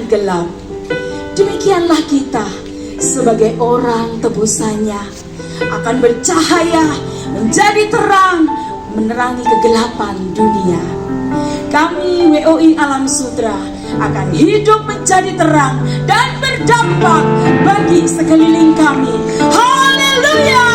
gelap. Demikianlah kita sebagai orang tebusannya akan bercahaya menjadi terang, menerangi kegelapan dunia. Kami WOI Alam Sutera akan hidup menjadi terang dan berdampak bagi sekeliling kami. Haleluya!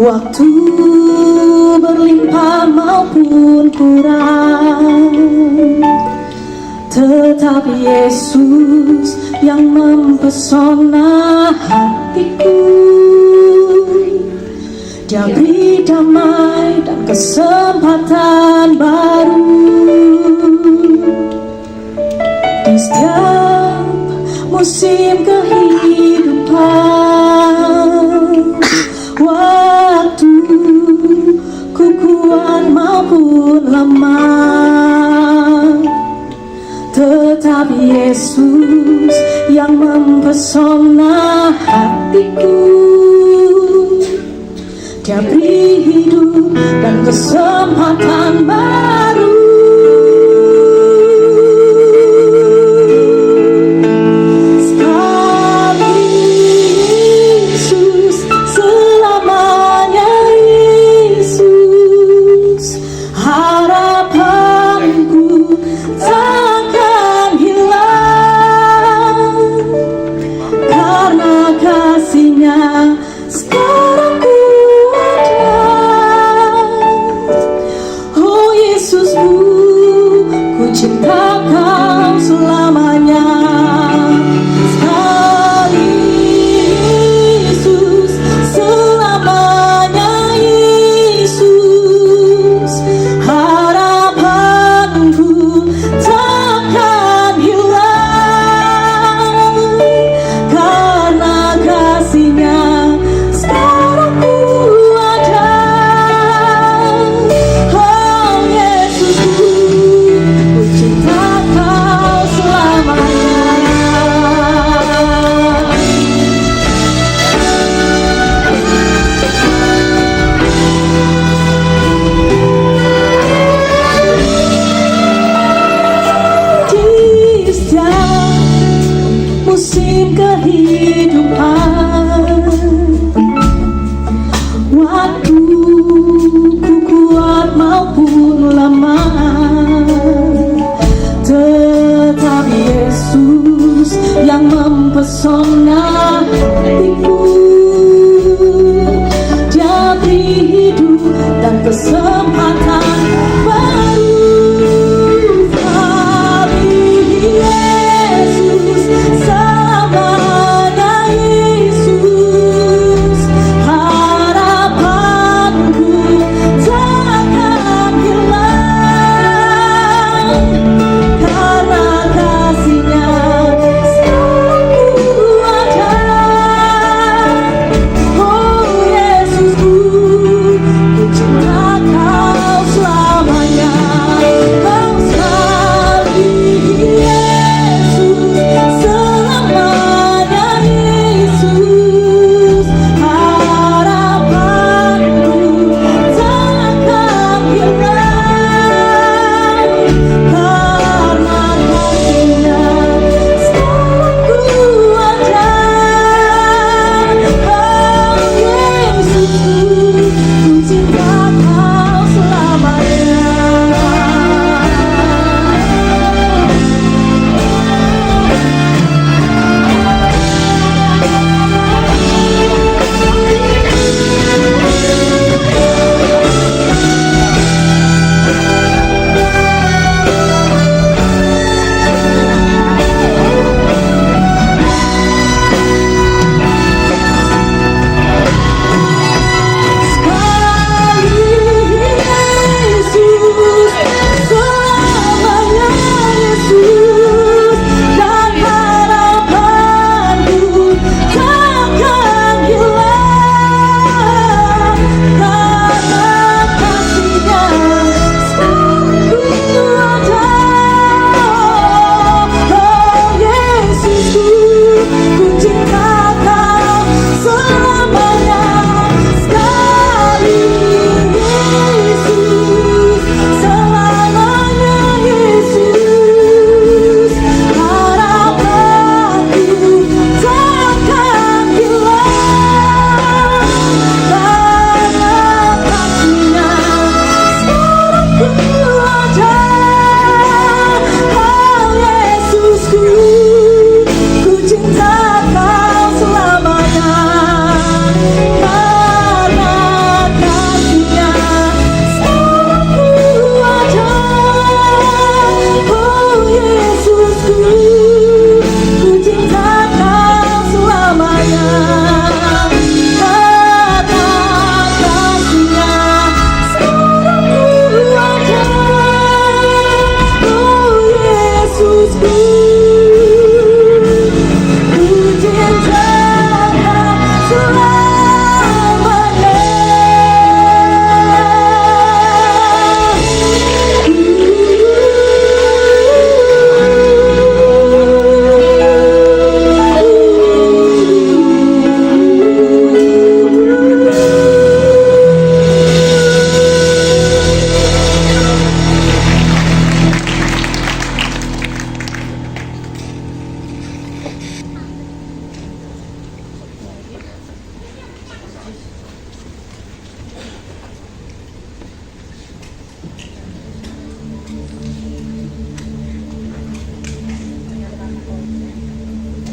Waktu berlimpah maupun kurang, tetap Yesus yang mempesona hatiku. Dia beri damai dan kesempatan baru di setiap musim kehidupan. Waktu ku kuat maupun lemah, tetap Yesus yang mempesona hatiku. Dia beri hidup dan kesempatan baru. Sekarang ku ada, oh Yesus.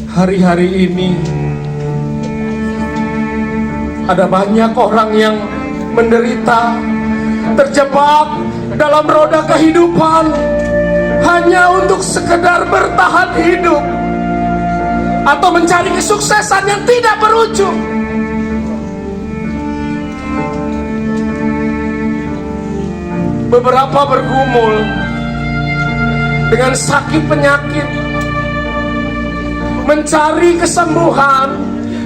Hari-hari ini ada banyak orang yang menderita, terjebak dalam roda kehidupan hanya untuk sekedar bertahan hidup atau mencari kesuksesan yang tidak berujung. Beberapa bergumul dengan sakit penyakit, mencari kesembuhan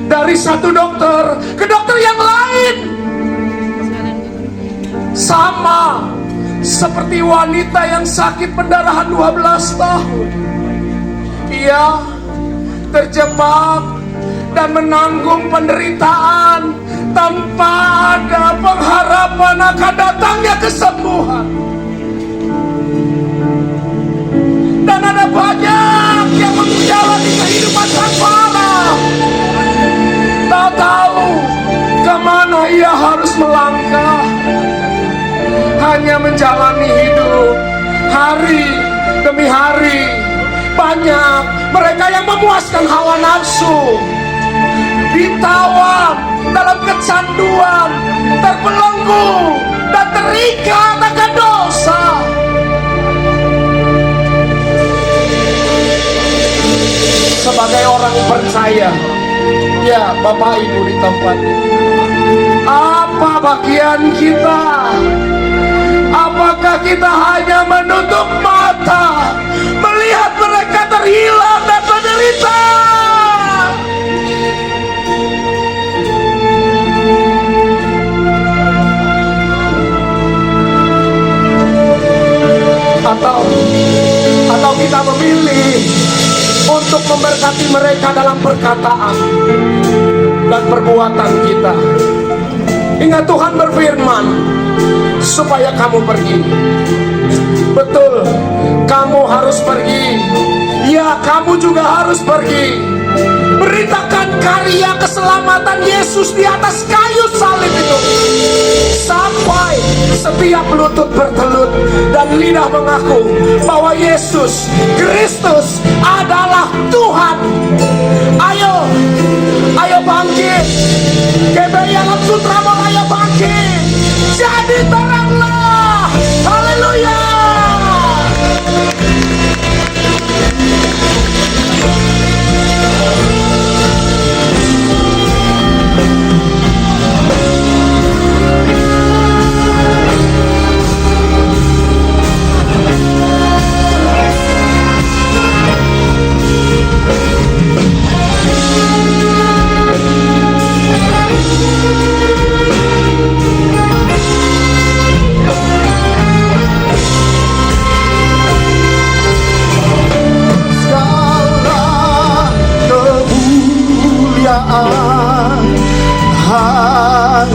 dari satu dokter ke dokter yang lain. Sama seperti wanita yang sakit pendarahan 12 tahun. Ia terjebak dan menanggung penderitaan tanpa ada pengharapan akan datangnya kesembuhan. Dan ada banyak yang menjalani kehidupan tanpa Allah, tak tahu kemana ia harus melangkah, hanya menjalani hidup hari demi hari. Banyak mereka yang memuaskan hawa nafsu, ditawan dalam kecanduan, terbelenggu dan terikat akan dosa. Sebagai orang percaya, ya Bapak Ibu di tempat ini, apa bagian kita? Apakah kita hanya menutup mata melihat mereka terhilang dan menderita? Atau kita memilih untuk memberkati mereka dalam perkataan dan perbuatan kita. Ingat, Tuhan berfirman supaya kamu pergi. Betul, kamu harus pergi. Ya, kamu juga harus pergi. Beritakan karya keselamatan Yesus di atas kayu salib itu, sampai setiap lutut bertelut dan lidah mengaku bahwa Yesus Kristus adalah Tuhan. Ayo, ayo bangkit. GBI Alam Sutramor, ayo bangkit. Jadi teranglah. Haleluya.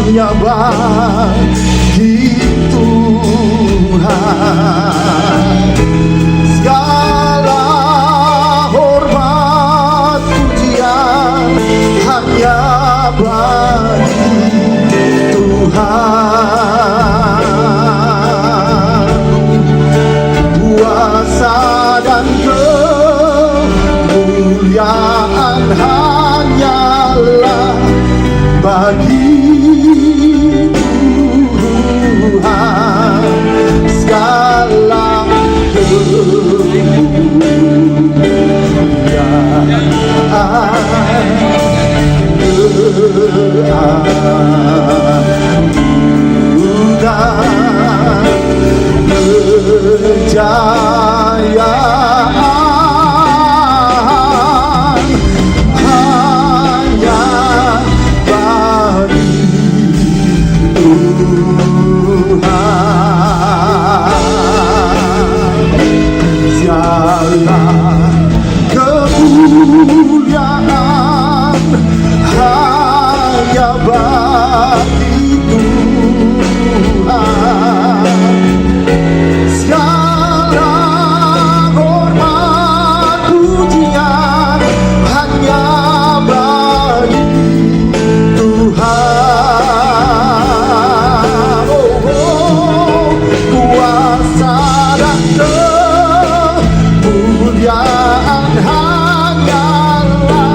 Hanya bagi Tuhan, segala hormat pujian hanya bagi Tuhan. Kuasa dan kemuliaan hanyalah bagi Tuhan, segala kejayaan hanya bagi segala kemuliaan hanya bagi Tuhan, segala hormat pujian hanya bagi Tuhan. Kuasa dan kemuliaan hanyalah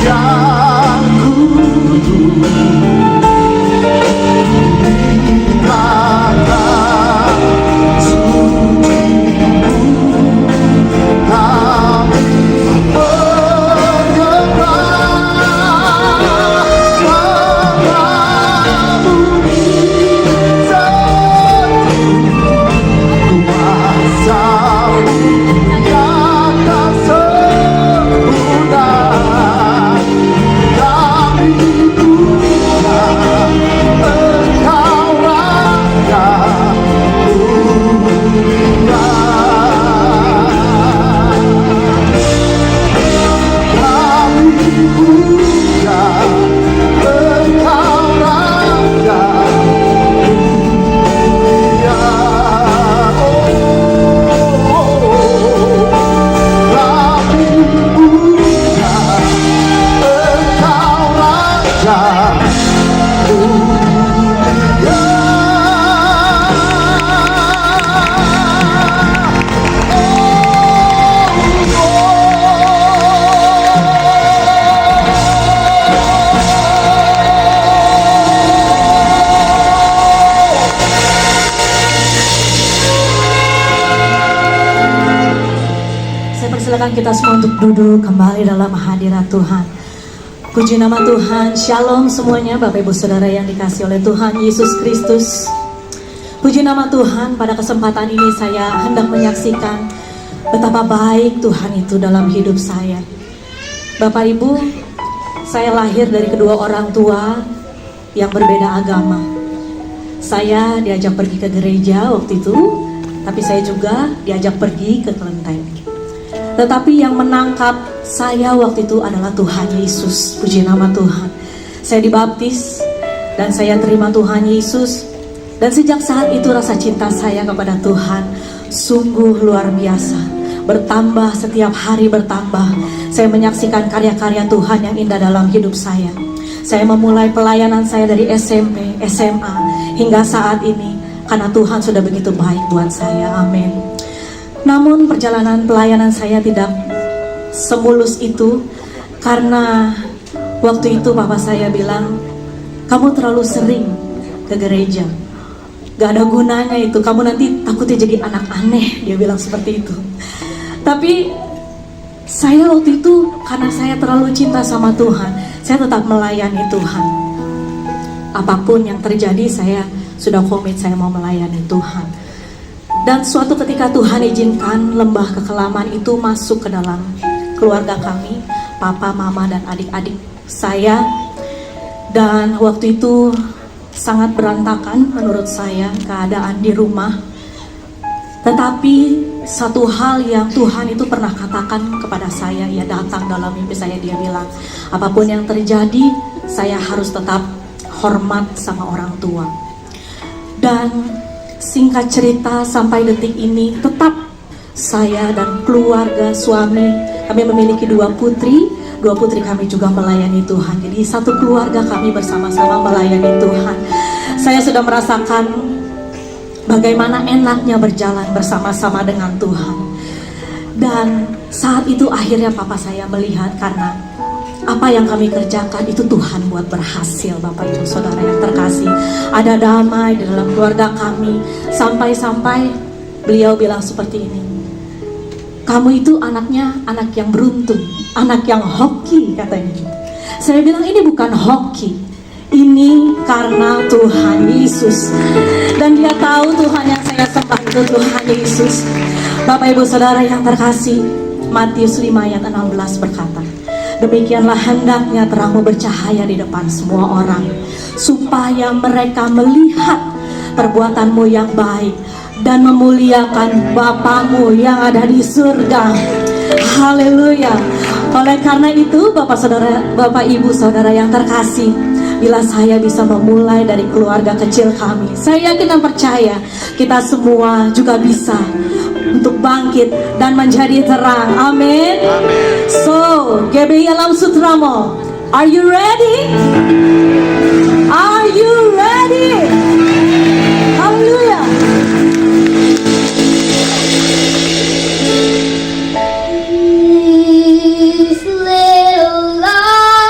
yang kudus, kata sucimu kami menyembah kepadamu kuasa-Mu yang tak sempurna. Kami puja Engkau Raja Mulia. Kami puja Engkau Raja Mulia. Kami puja Engkau Raja Saya persilakan kita semua untuk duduk kembali dalam hadirat Tuhan. Puji nama Tuhan, Shalom semuanya Bapak Ibu Saudara yang dikasihi oleh Tuhan Yesus Kristus. Puji nama Tuhan, pada kesempatan ini saya hendak menyaksikan betapa baik Tuhan itu dalam hidup saya. Bapak Ibu, saya lahir dari kedua orang tua yang berbeda agama. Saya diajak pergi ke gereja waktu itu, tapi saya juga diajak pergi ke kelenteng. Tetapi yang menangkap saya waktu itu adalah Tuhan Yesus. Puji nama Tuhan. Saya dibaptis dan saya terima Tuhan Yesus. Dan sejak saat itu rasa cinta saya kepada Tuhan sungguh luar biasa. Bertambah, setiap hari bertambah. Saya menyaksikan karya-karya Tuhan yang indah dalam hidup saya. Saya memulai pelayanan saya dari SMP, SMA hingga saat ini karena Tuhan sudah begitu baik buat saya. Amin. Namun perjalanan pelayanan saya tidak semulus itu karena waktu itu papa saya bilang, kamu terlalu sering ke gereja, gak ada gunanya itu, kamu nanti takutnya jadi anak aneh, dia bilang seperti itu. Tapi saya waktu itu karena saya terlalu cinta sama Tuhan, saya tetap melayani Tuhan. Apapun yang terjadi saya sudah komit, saya mau melayani Tuhan. Dan suatu ketika Tuhan izinkan lembah kekelaman itu masuk ke dalam keluarga kami, papa, mama, dan adik-adik saya. Dan waktu itu sangat berantakan menurut saya keadaan di rumah. Tetapi satu hal yang Tuhan itu pernah katakan kepada saya, ia datang dalam mimpi saya, dia bilang, apapun yang terjadi, saya harus tetap hormat sama orang tua. Dan singkat cerita sampai detik ini tetap saya dan keluarga suami, kami memiliki dua putri kami juga melayani Tuhan. Jadi satu keluarga kami bersama-sama melayani Tuhan. Saya sudah merasakan bagaimana enaknya berjalan bersama-sama dengan Tuhan. Dan saat itu akhirnya papa saya melihat karena apa yang kami kerjakan itu Tuhan buat berhasil. Bapak Ibu Saudara yang terkasih, ada damai di dalam keluarga kami. Sampai-sampai beliau bilang seperti ini, kamu itu anaknya anak yang beruntung, anak yang hoki katanya. Saya bilang ini bukan hoki, ini karena Tuhan Yesus. Dan dia tahu Tuhan yang saya sembah itu Tuhan Yesus. Bapak Ibu Saudara yang terkasih, Matius 5 ayat 16 berkata, demikianlah hendaknya terangmu bercahaya di depan semua orang, supaya mereka melihat perbuatanmu yang baik dan memuliakan Bapamu yang ada di surga. Haleluya. Oleh karena itu Bapak Ibu Saudara yang terkasih, bila saya bisa memulai dari keluarga kecil kami, saya yakin dan percaya kita semua juga bisa untuk bangkit dan menjadi terang. Amin. So, GBI Alam Sutramo, are you ready? Are you ready? Haleluya. This little light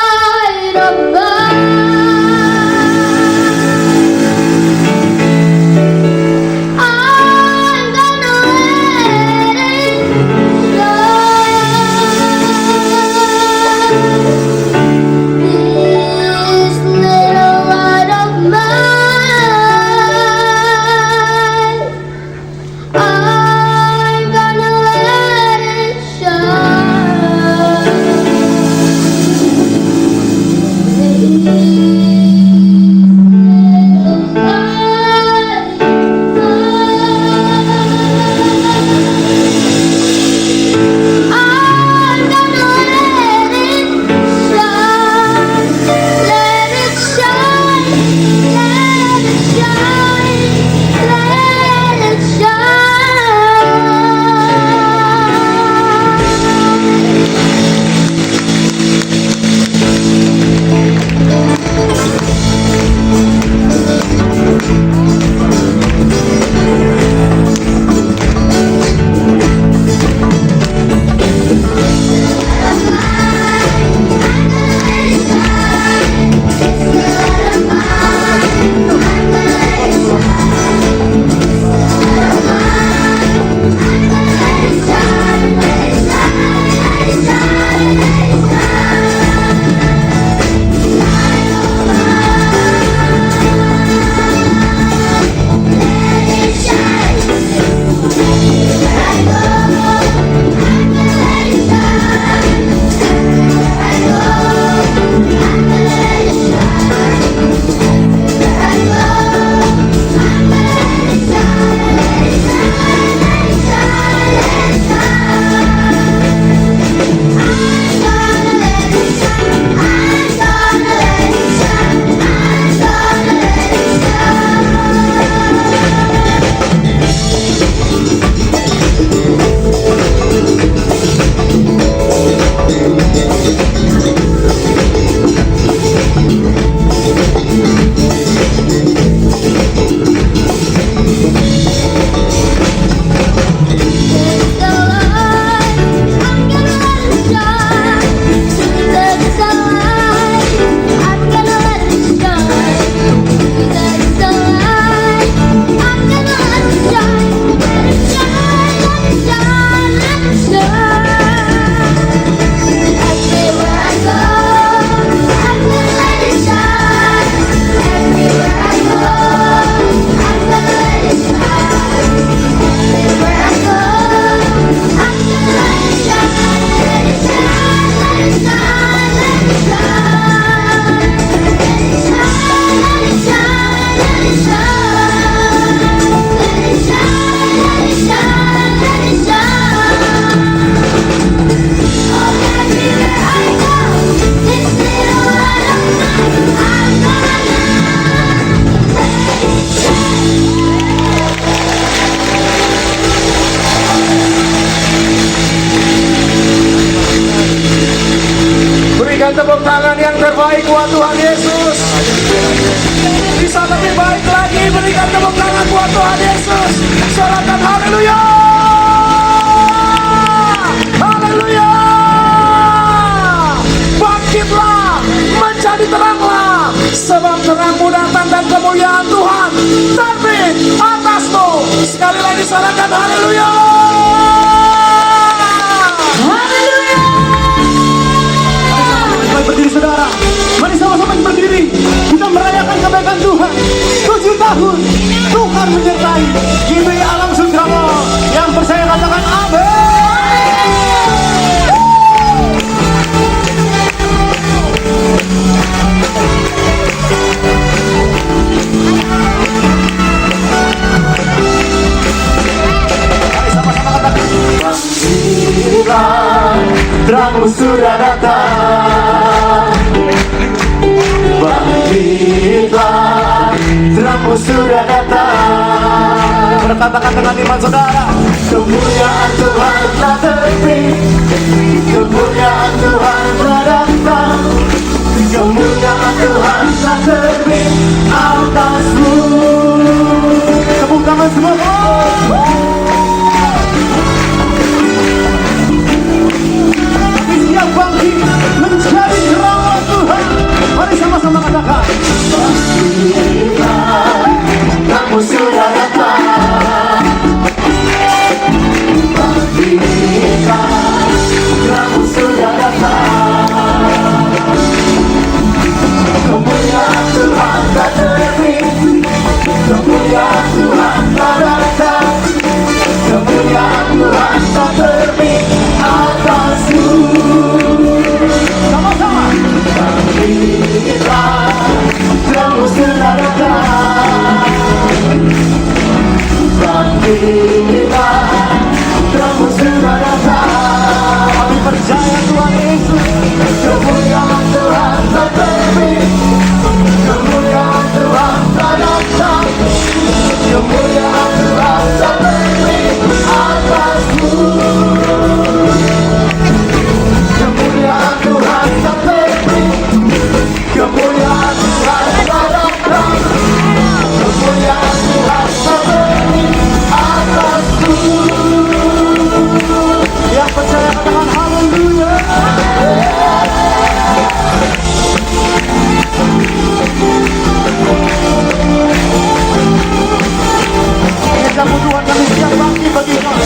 tepuk tangan yang terbaik buat Tuhan Yesus. Bisa lebih baik lagi, berikan tepuk tangan buat Tuhan Yesus. Sorakan haleluya. Haleluya. Bangkitlah, menjadi teranglah, sebab terangmu datang dan kemuliaan Tuhan terbit atasmu. Sekali lagi sorakan haleluya. Mari berdiri saudara, mari sama-sama berdiri. Kita merayakan kebaikan Tuhan. 7 tahun Tuhan menyertai GBI Alam Sudramo. Yang percaya katakan amin. Mari sama-sama katakan, bangkitlah, terangmu sudah datang. Bangkitlah, terangmu sudah datang. Berkatakan dengan iman saudara, kemuliaan Tuhan telah terbit, kemuliaan Tuhan telah datang, kemuliaan Tuhan telah terbit atasmu. Tepuk tangan semua. Siap bangkit menjadi terang Tuhan. Mari sama-sama katakan, bangkitlah, kamu sudah datang. Bangkitlah, kamu sudah datang. Kemuliaan Tuhan telah terbit, kemuliaan Tuhan telah datang, kemuliaan Tuhan telah terbit atasmu. Sama-sama. Bangkitlah, kamu sudah datang. Bangkitlah, kamu sudah datang. Kami percaya Tuhan Yesus, kemuliaan Tuhan telah terbit, kemuliaan Tuhan telah datang, kemuliaan Tuhan telah terbit atasmu. Kemuliaan Tuhan telah terbit, kemuliaan Tuhan telah datang, kemuliaan Tuhan telah terbit atasmu. Yang percaya katakan haleluya. Kejamu Tuhan kami siap bangkit bagi kami.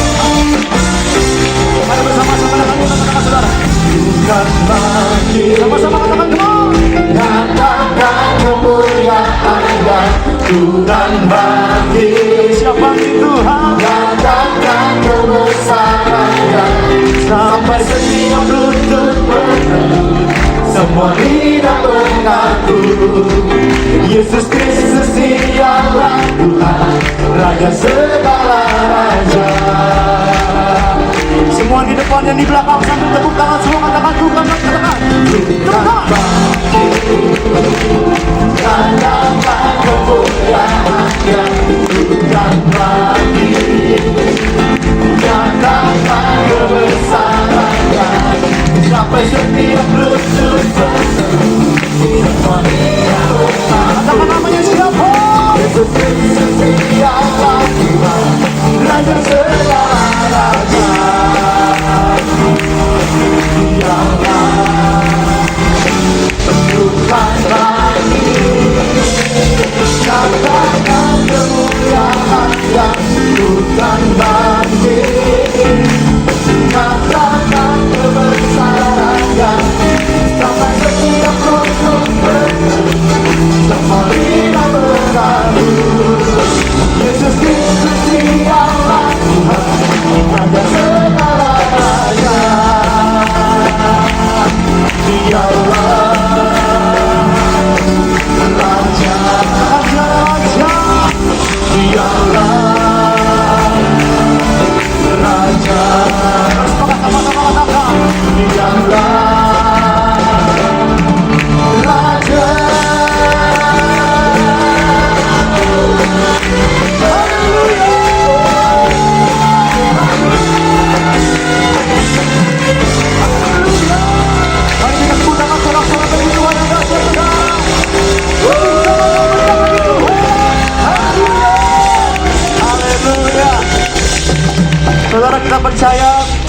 Mari bersama-sama dengan katakan saudara, Tuhan bangkit. Sama-sama katakan semua. Katakan kemuliaan-Nya, Tuhan bangkit. Siap bangkit Tuhan. Katakan kebesaran-Nya, sampai setiap lutut bertelut, semua lidah mengaku, Yesus Kristus dialah Tuhan, Raja segala raja. Semua di depan dan di belakang sambil tepuk tangan semua katakan Tuhan, katakan Tuhan bangkit. Katakan kemuliaan-Nya, Tuhan bangkit. Katakan kebesaran-Nya, sampai setiap lutut berseru, semua lidah mengaku. Katakan namanya siapa? Yesus Kristus dialah Tuhan, Raja segala raja. Dialah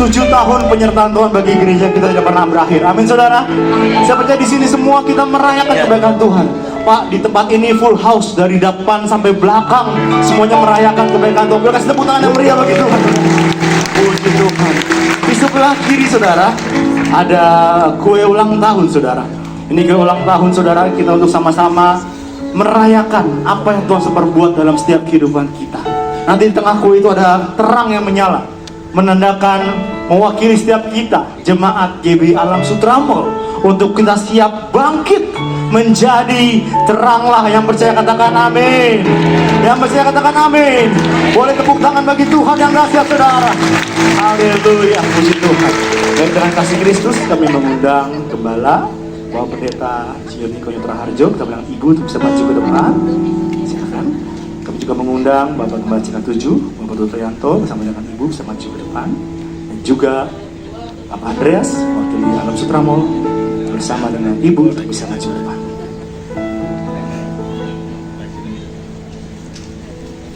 7 tahun penyertaan Tuhan bagi gereja kita tidak pernah berakhir. Amin saudara. Saya percaya di sini semua kita merayakan kebaikan Tuhan. Pak, di tempat ini full house dari depan sampai belakang, semuanya merayakan kebaikan Tuhan. Beri kasih tepuk tangan yang meriah bagi Tuhan. Puji Tuhan. Di sebelah kiri saudara ada kue ulang tahun saudara. Ini kue ulang tahun saudara, kita untuk sama-sama merayakan apa yang Tuhan seperbuat dalam setiap kehidupan kita. Nanti di tengah kue itu ada terang yang menyala, menandakan mewakili setiap kita jemaat GBI Alam Sutramol untuk kita siap bangkit menjadi teranglah. Yang percaya katakan amin. Yang percaya katakan amin. Boleh tepuk tangan bagi Tuhan yang dahsyat saudara. Haleluya, puji Tuhan. Dan dengan kasih Kristus kami mengundang Gembala Bapak Pendeta Sioniko Yutraharjo, kita bilang Ibu untuk bisa maju ke depan. Silakan. Kami juga mengundang Bapak Gembala Cina 7, Bapak Dr. Yanto bersama dengan Ibu bisa maju ke depan. Dan juga Bapak Andreas, wakil di Alam Sutramol bersama dengan Ibu untuk bisa maju ke depan.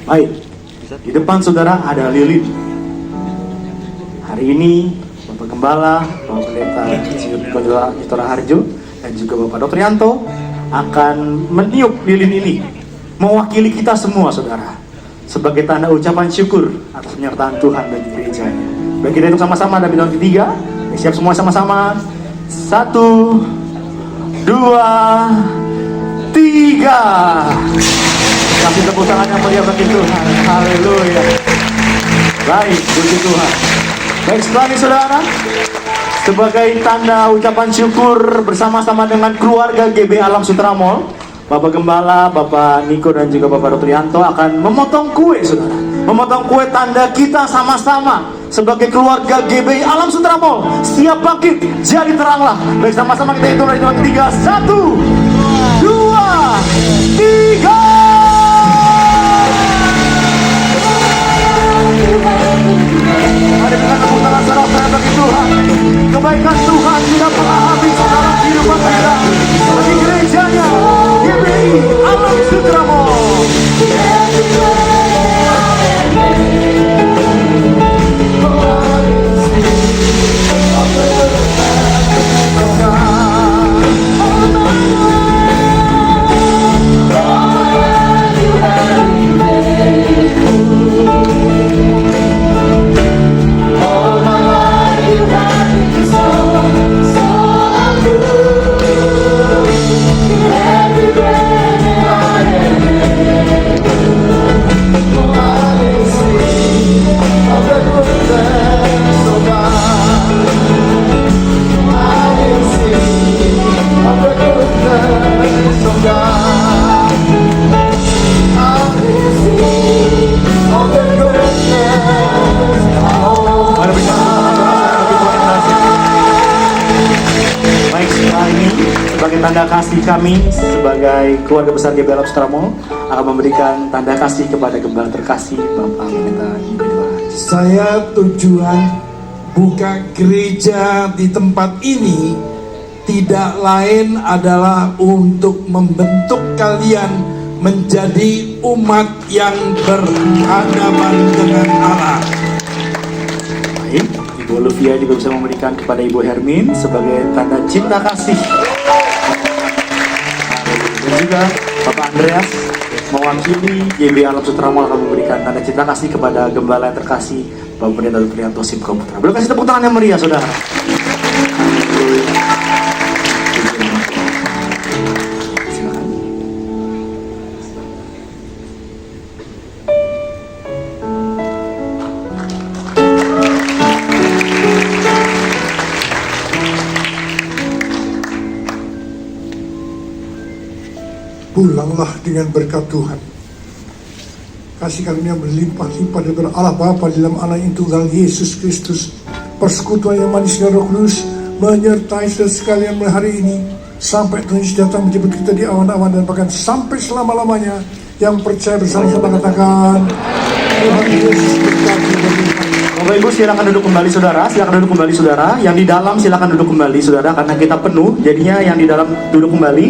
Baik, di depan saudara ada lilin. Hari ini Bapak Gembala, Bapak Pendeta Sioniko Yutraharjo dan juga Bapak Dr. Yanto akan meniup lilin ini mewakili kita semua saudara, sebagai tanda ucapan syukur atas penyertaan Tuhan bagi gerejanya. Baik, kita hitung sama-sama dari tahun ketiga. Siap semua sama-sama. 1, 2, 3. Kasih tepuk tangan yang meriah bagi Tuhan. Haleluya. Baik, puji Tuhan. Baik, setelah ini saudara, sebagai tanda ucapan syukur bersama-sama dengan keluarga GBI Alam Sutramol, Bapak Gembala, Bapak Niko dan juga Bapak Dr. Yanto akan memotong kue saudara. Memotong kue tanda kita sama-sama sebagai keluarga GBI Alam Sutramol siap bangkit jadi teranglah. Baik, sama-sama kita hitung dari tahun ketiga. 1, 2, 3. Mari kita tepuk tangan saudara bagi Tuhan. Kebaikan Tuhan tidak pernah habis dalam kehidupan kita bagi gerejanya GBI Alam Sutramol. Tanda kasih kami sebagai keluarga besar GBI Alam Sutramol akan memberikan tanda kasih kepada Gembala terkasih Bapak Pendeta Yuda. Saya tujuan buka gereja di tempat ini tidak lain adalah untuk membentuk kalian menjadi umat yang berhadapan dengan Allah. Baik, Ibu Olivia juga bisa memberikan kepada Ibu Hermin sebagai tanda cinta kasih. Dan juga Bapak Andreas mewakili GBI Alam Sutramol akan memberikan tanda cinta kasih kepada Gembala yang terkasih Bapak Pendeta Dr. Yanto Simko Putra. Boleh kasih tepuk tangan yang meriah saudara. Silakan. Pulanglah dengan berkat Tuhan. Kasih karunia berlimpah-limpah daripada Allah Bapa dalam Anak yang tunggal Yesus Kristus. Persekutuan yang manis dan Roh Kudus menyertai saudara sekalian mulai hari ini sampai Tuhan Yesus datang menjemput kita di awan-awan dan bahkan sampai selama-lamanya. Yang percaya bersama-sama katakan Tuhan Yesus berkati. Bapak Ibu silakan duduk kembali saudara, silakan duduk kembali saudara. Yang di dalam silakan duduk kembali saudara, karena kita penuh, jadinya yang di dalam duduk kembali.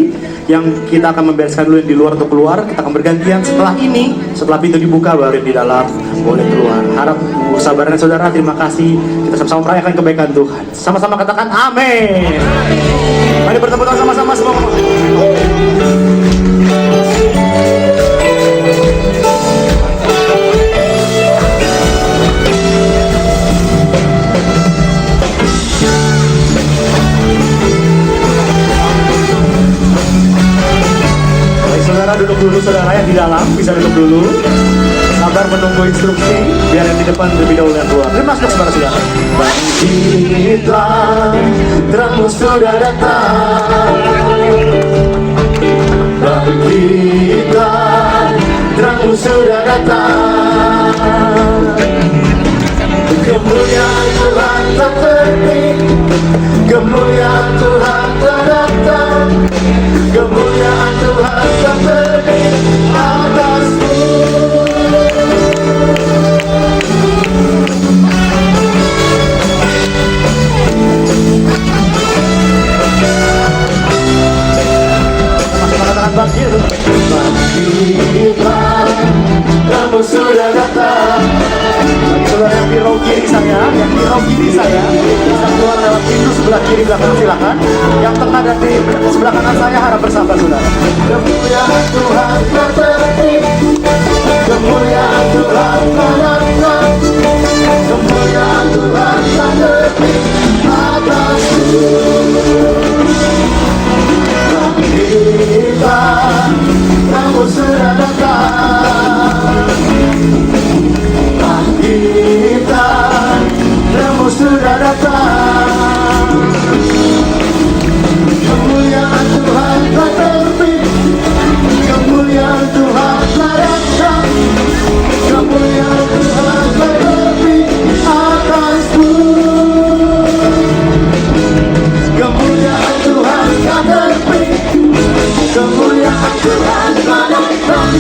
yang kita akan membereskan dulu yang di luar untuk keluar. Kita akan bergantian setelah ini, setelah pintu dibuka baru yang di dalam boleh keluar. Harap kesabaran saudara, terima kasih. Kita sama-sama merayakan kebaikan Tuhan. Sama-sama katakan amin. Mari bertepuk tangan sama-sama semua. Saudara duduk dulu, saudara yang di dalam bisa duduk dulu. Sabar menunggu instruksi, biar yang di depan lebih dahulu yang keluar. Terima kasih saudara-saudara. Bangkitlah, terangmu sudah datang. Bangkitlah, terangmu sudah datang. Kemuliaan Tuhan tak terbit, kemuliaan Tuhan telah datang. Kemuliaan Tuhan tak terbit atasmu. Katakan bangkit. Bangkitlah, kamu sudah datang. Saudara yang di row kiri saya, bisa keluar lewat pintu sebelah kiri belakang, silakan. Yang tengah dan di sebelah kanan saya harap bersabar, saudara. Kemuliaan Tuhan telah terbit, kemuliaan Tuhan telah datang, kemuliaan Tuhan telah terbit atasku. Bangkitlah, kamu sudah datang. Bangkitlah, kamu sudah datang. Kemuliaan Tuhan telah terbit, kemuliaan Tuhan telah datang, kemuliaan Tuhan telah terbit atasku. Kemuliaan Tuhan telah terbit, kemuliaan Tuhan telah datang,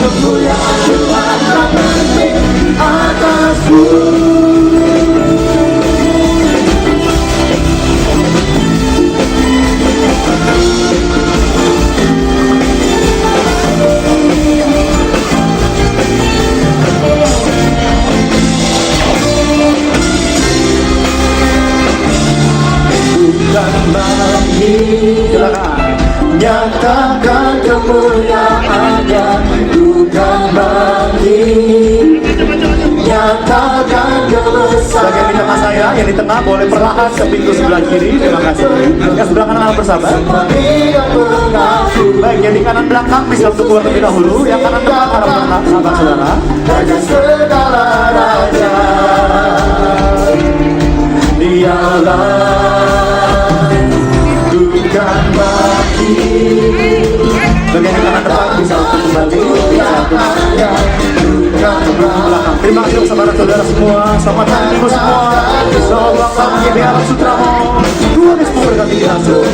kemuliaan Tuhan telah terbit atasku. Bukan lagi nyatakan kemuliaannya, bukan lagi nyatakan kebesaran. Bagian di tengah saya, yang di tengah boleh perlahan ke pintu sebelah kiri. Terima kasih. Yang sebelah kanan harap bersabar. Baik, yang di kanan belakang bisa untuk keluar terlebih dahulu. Yang kanan depan harap bersabar, saudara. Raja segala raja, dialah bukan lagi. Bagian di kanan depan bisa untuk kembali, bisa untuk belakang. Terima kasih kesabaran saudara semua. Selamat hari minggu semua. Selamat ulang tahun GBI Alam Sutramo. Tuhan Yesus memberkati kita semua.